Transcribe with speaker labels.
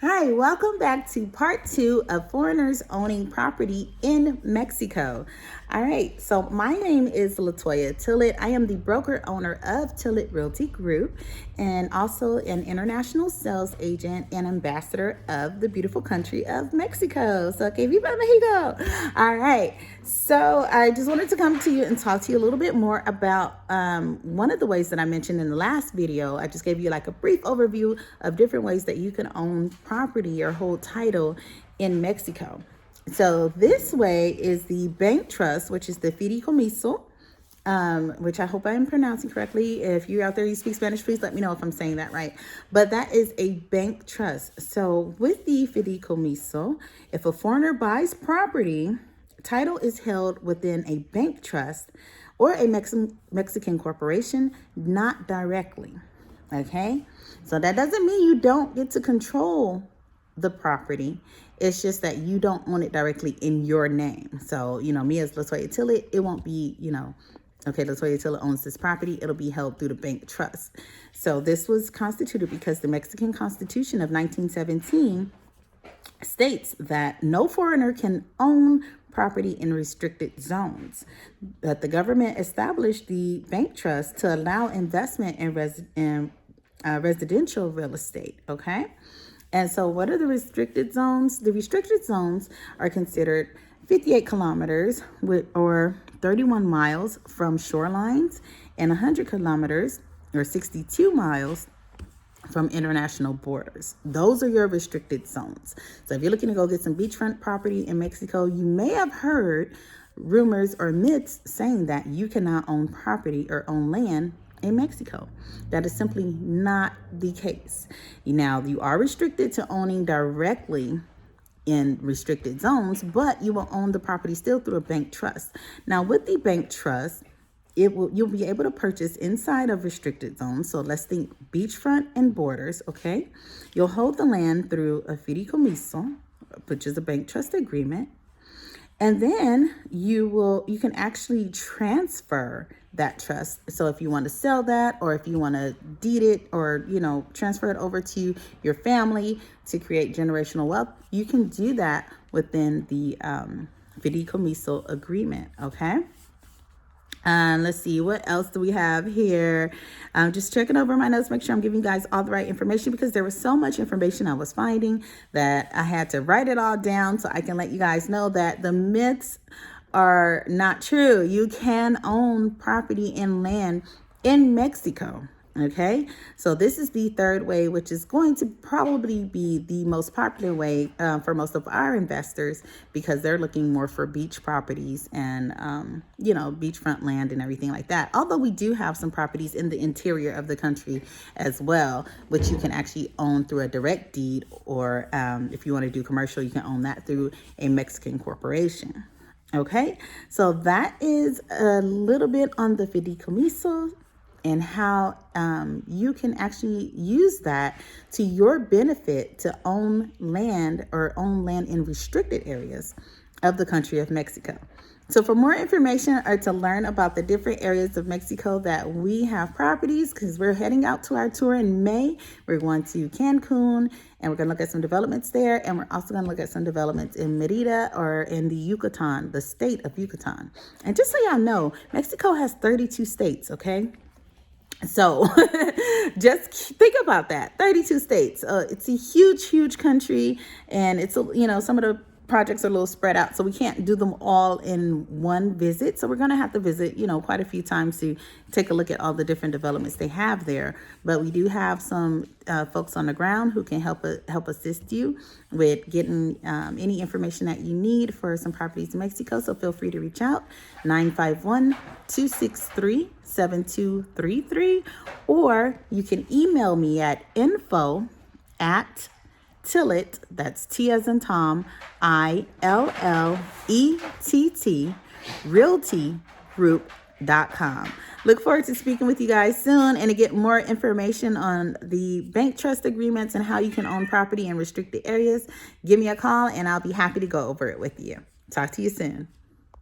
Speaker 1: Hi, welcome back to part 2 of foreigners owning property in Mexico. All right, so my name is Latoya Tillett. I am the broker owner of Tillett Realty Group and also an international sales agent and ambassador of the beautiful country of Mexico. So, que viva Mexico! All right, so I just wanted to come to you and talk to you a little bit more about one of the ways that I mentioned in the last video. I just gave you like a brief overview of different ways that you can own property or hold title in Mexico. So this way is the bank trust, which is the Fideicomiso, which I hope I'm pronouncing correctly. If you're out there, you speak Spanish, please let me know if I'm saying that right. But that is a bank trust. So with the Fideicomiso, if a foreigner buys property, title is held within a bank trust or a Mexican corporation, not directly. Okay, so that doesn't mean you don't get to control the property. It's just that you don't own it directly in your name. So, me as Latoya Tillett, it won't be, okay, Latoya Tillett owns this property. It'll be held through the bank trust. So this was constituted because the Mexican Constitution of 1917 states that no foreigner can own property in restricted zones. That the government established the bank trust to allow investment in residential real estate. Okay. And so what are the restricted zones? The restricted zones are considered 58 kilometers or 31 miles from shorelines and 100 kilometers or 62 miles from international borders. Those are your restricted zones. So if you're looking to go get some beachfront property in Mexico, you may have heard rumors or myths saying that you cannot own property or own land in Mexico. That is simply not the case. Now, you are restricted to owning directly in restricted zones, but you will own the property still through a bank trust. Now, with the bank trust, you'll be able to purchase inside of restricted zones. So let's think beachfront and borders, okay? You'll hold the land through a fideicomiso, which is a bank trust agreement. And then you can actually transfer that trust. So if you want to sell that, or if you want to deed it, or transfer it over to your family to create generational wealth, you can do that within the fideicomiso agreement. Okay. Let's see, what else do we have here? Just checking over my notes, make sure I'm giving you guys all the right information, because there was so much information I was finding that I had to write it all down so I can let you guys know that the myths are not true. You can own property and land in Mexico. Okay, so this is the third way, which is going to probably be the most popular way for most of our investors, because they're looking more for beach properties and, beachfront land and everything like that. Although we do have some properties in the interior of the country as well, which you can actually own through a direct deed, or if you want to do commercial, you can own that through a Mexican corporation. Okay, so that is a little bit on the fideicomiso and how you can actually use that to your benefit to own land in restricted areas of the country of Mexico. So for more information or to learn about the different areas of Mexico that we have properties, because we're heading out to our tour in May, we're going to Cancun and we're going to look at some developments there. And we're also going to look at some developments in Merida or in the Yucatan, the state of Yucatan. And just so y'all know, Mexico has 32 states, okay? So just think about that. 32 states. It's a huge, huge country. And it's, some of the projects are a little spread out, so we can't do them all in one visit. So we're going to have to visit, quite a few times to take a look at all the different developments they have there. But we do have some folks on the ground who can help assist you with getting any information that you need for some properties in Mexico. So feel free to reach out, 951-263-7233, or you can email me at info@Tillett, that's T as in Tom, ILLETT, realtygroup.com. Look forward to speaking with you guys soon and to get more information on the bank trust agreements and how you can own property in restricted areas. Give me a call and I'll be happy to go over it with you. Talk to you soon.